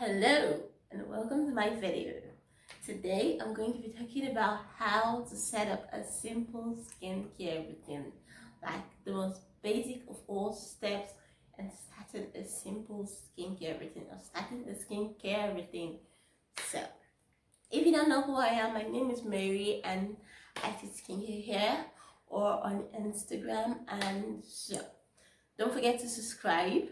Hello and welcome to my video. Today I'm going to be talking about how to set up a simple skincare routine, like the most basic of all steps, and starting a simple skincare routine or starting a skincare routine. So if you don't know who I am, my name is Mary and I teach skincare here or on Instagram. And so don't forget to subscribe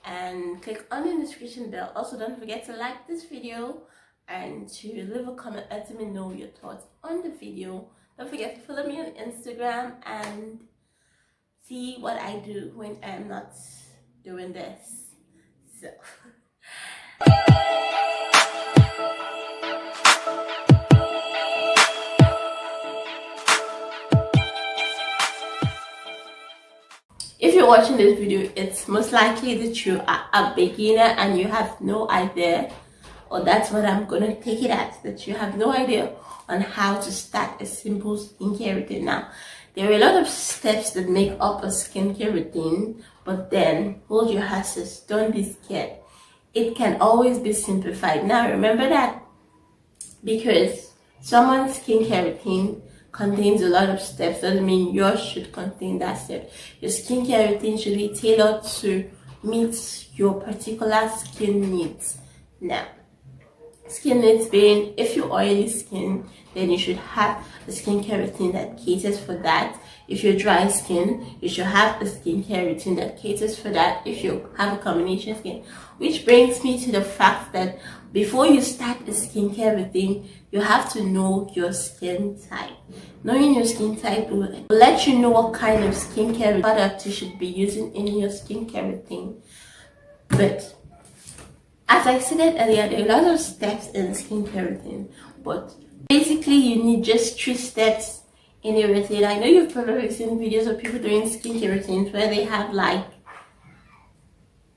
and click on the notification bell. Also, don't forget to like this video and to leave a comment letting me know your thoughts on the video. Don't forget to follow me on Instagram and see what I do when I'm not doing this. So if you're watching this video, it's most likely that you are a beginner and you have no idea, or that's what I'm gonna take it as, that you have no idea on how to start a simple skincare routine. Now, there are a lot of steps that make up a skincare routine, but then hold your horses, don't be scared. It can always be simplified. Now, remember that because someone's skincare routine contains a lot of steps doesn't mean yours should contain that step. Your skincare routine should be tailored to meet your particular skin needs. Now, skin needs being, if you're oily skin, then you should have a skincare routine that caters for that. If you're dry skin, you should have a skincare routine that caters for that. If you have a combination skin, which brings me to the fact that before you start a skincare routine, you have to know your skin type. Knowing your skin type will let you know what kind of skincare product you should be using in your skincare routine. But as I said earlier, there are a lot of steps in skincare routine, but basically you need just 3 steps in a routine. I know you've probably seen videos of people doing skincare routines where they have like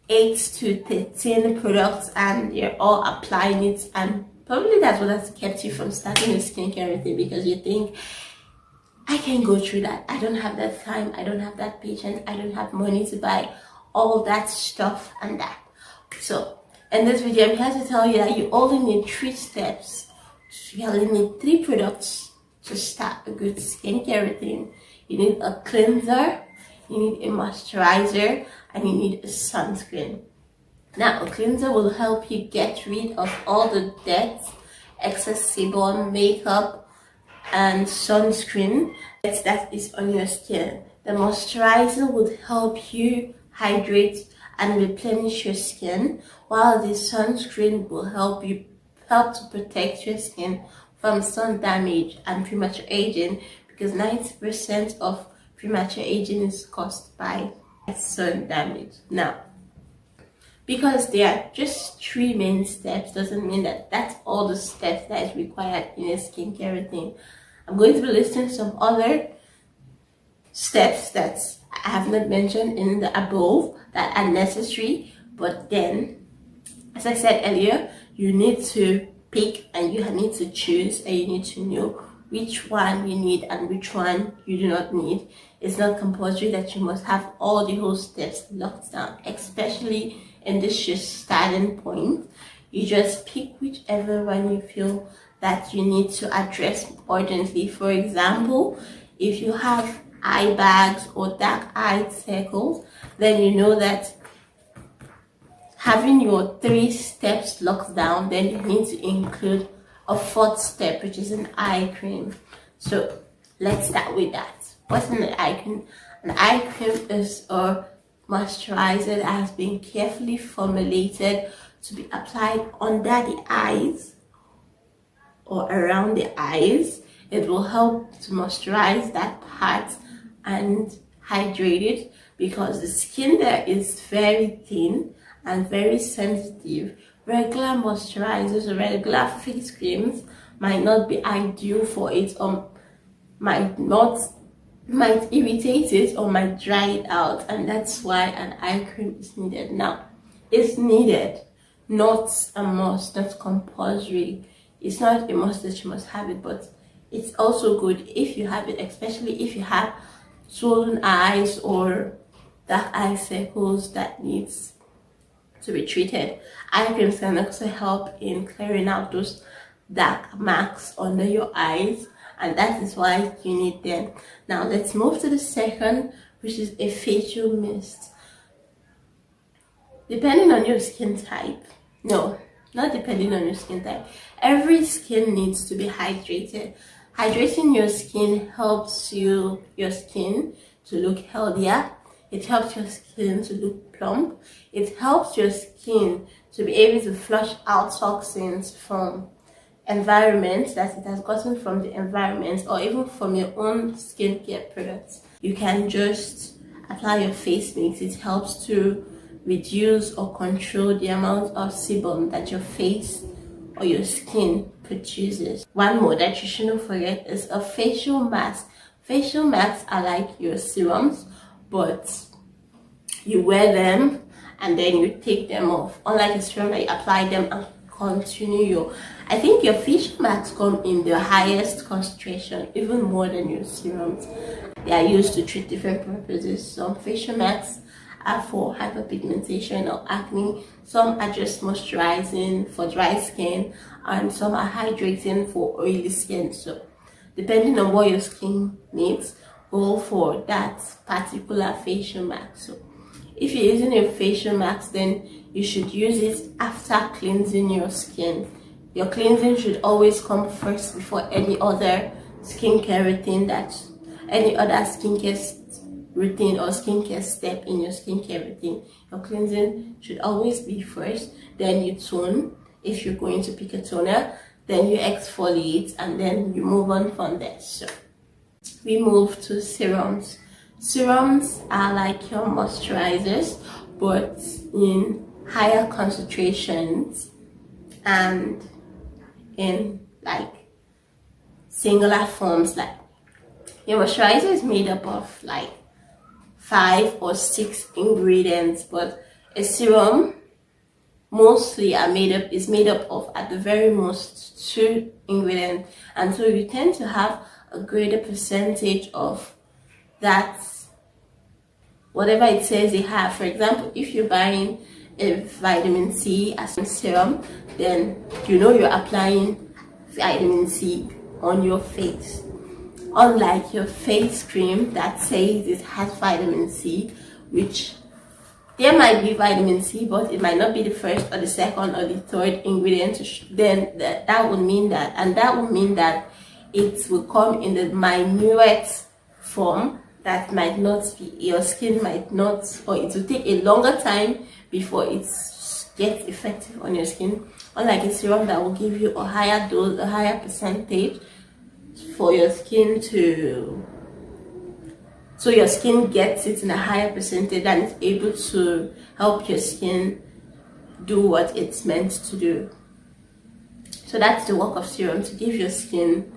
8 to 13 products and they're all applying it, and probably that's what has kept you from starting a skincare routine, because you think, I can go through that. I don't have that time. I don't have that patience. I don't have money to buy all that stuff and that. So in this video, I'm here to tell you that you only need 3 steps. You only need 3 products to start a good skincare routine. You need a cleanser, you need a moisturizer, and you need a sunscreen. Now, a cleanser will help you get rid of all the dirt, excess sebum, makeup, and sunscreen that is on your skin. The moisturizer would help you hydrate and replenish your skin, while the sunscreen will help to protect your skin from sun damage and premature aging, because 90% of premature aging is caused by sun damage. Now, because there are just 3 main steps doesn't mean that that's all the steps that is required in a skincare routine. I'm going to be listing some other steps that I have not mentioned in the above that are necessary, but then, as I said earlier, you need to pick and you need to choose, and you need to know which one you need and which one you do not need. It's not compulsory that you must have all the whole steps locked down, especially in this just starting point. You just pick whichever one you feel that you need to address urgently. For example, if you have eye bags or dark eye circles, then you know that having your 3 steps locked down, then you need to include a 4th step, which is an eye cream. So let's start with that. What's an eye cream? An eye cream is a moisturizer that has been carefully formulated to be applied under the eyes or around the eyes. It will help to moisturize that part and hydrate it, because the skin there is very thin and very sensitive. Regular moisturizers or regular face creams might not be ideal for it, or might irritate it or might dry it out, and that's why an eye cream is needed. Now, it's needed, not a must, not compulsory. It's not a must that you must have it, but it's also good if you have it, especially if you have swollen eyes or dark eye circles that needs to be treated. Eye creams can also help in clearing out those dark marks under your eyes, and that is why you need them. Now let's move to the second, which is a facial mist. Depending on your skin type, no, not depending on your skin type, every skin needs to be hydrated. Hydrating your skin helps your skin to look healthier. It helps your skin to look plump. It helps your skin to be able to flush out toxins from environment that it has gotten from the environment, or even from your own skincare products. You can just apply your face mix. It helps to reduce or control the amount of sebum that your face or your skin produces. One more that you shouldn't forget is a facial mask. Facial masks are like your serums, but you wear them and then you take them off. Unlike a serum that you apply them and continue your, I think your facial masks come in the highest concentration, even more than your serums. They are used to treat different purposes. Some facial masks are for hyperpigmentation or acne, some are just moisturizing for dry skin, and some are hydrating for oily skin. So depending on what your skin needs, go for that particular facial mask. So if you're using a facial mask, then you should use it after cleansing your skin. Your cleansing should always come first before any other skincare routine, any other skincare routine or skincare step in your skincare routine. Your cleansing should always be first, then you tone if you're going to pick a toner, then you exfoliate, and then you move on from there. So we move to serums. Serums are like your moisturizers, but in higher concentrations and in like singular forms. Like your moisturizer is made up of like 5 or 6 ingredients, but a serum mostly is made up of at the very most 2 ingredients, and so you tend to have a greater percentage of that, whatever it says they have. For example, if you're buying a vitamin C as a serum, then you know you're applying vitamin C on your face. Unlike your face cream that says it has vitamin C, which there might be vitamin C, but it might not be the first or the second or the third ingredient, then that would mean that, and that would mean that it will come in the minute form that might not be, your skin might not, or it will take a longer time before it gets effective on your skin. Unlike a serum that will give you a higher dose, a higher percentage for your skin to, so your skin gets it in a higher percentage and is able to help your skin do what it's meant to do. So that's the work of serum, to give your skin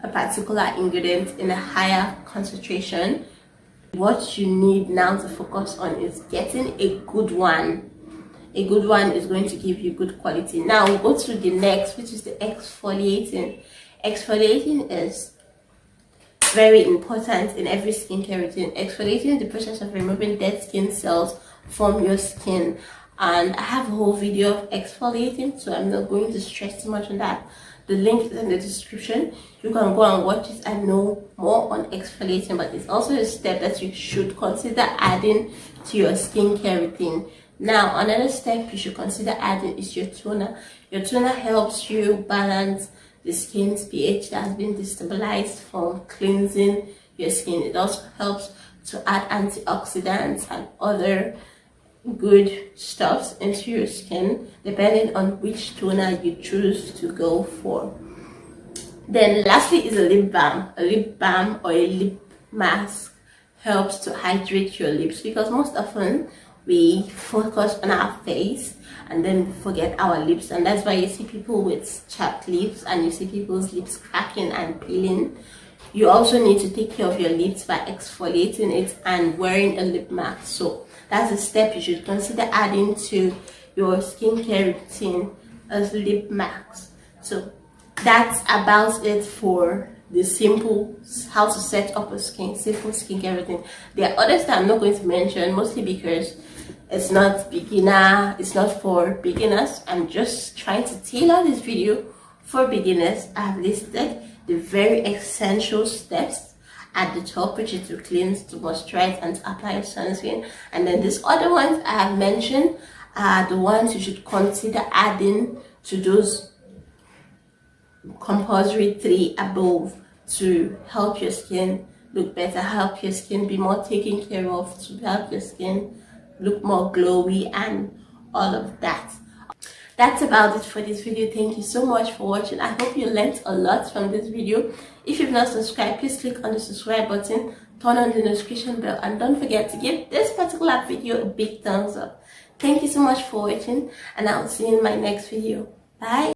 a particular ingredient in a higher concentration. What you need now to focus on is getting a good one. A good one is going to give you good quality. Now we'll go to the next, which is the exfoliating. Exfoliating is very important in every skincare routine. Exfoliating is the process of removing dead skin cells from your skin, and I have a whole video of exfoliating, so I'm not going to stress too much on that. The link is in the description. You can go and watch it and know more on exfoliating, but it's also a step that you should consider adding to your skincare routine. Now, another step you should consider adding is your toner. Your toner helps you balance the skin's pH that has been destabilized from cleansing your skin. It also helps to add antioxidants and other good stuffs into your skin, depending on which toner you choose to go for. Then lastly is a lip balm. A lip balm or a lip mask helps to hydrate your lips, because most often we focus on our face and then forget our lips, and that's why you see people with chapped lips and you see people's lips cracking and peeling. You also need to take care of your lips by exfoliating it and wearing a lip mask. So that's a step you should consider adding to your skincare routine, as lip masks. So that's about it for the simple how to set up a simple skincare routine. There are others that I'm not going to mention, mostly because It's not beginner, it's not for beginners. I'm just trying to tailor this video for beginners. I've listed the very essential steps at the top, which is to cleanse, to moisturize, and to apply sunscreen. And then these other ones I have mentioned are the ones you should consider adding to those compulsory 3 above to help your skin look better, help your skin be more taken care of, to help your skin look more glowy and all of that. That's about it for this video. Thank you so much for watching. I hope you learned a lot from this video. If you've not subscribed, please click on the subscribe button, turn on the notification bell, and don't forget to give this particular video a big thumbs up. Thank you so much for watching, and I'll see you in my next video. Bye.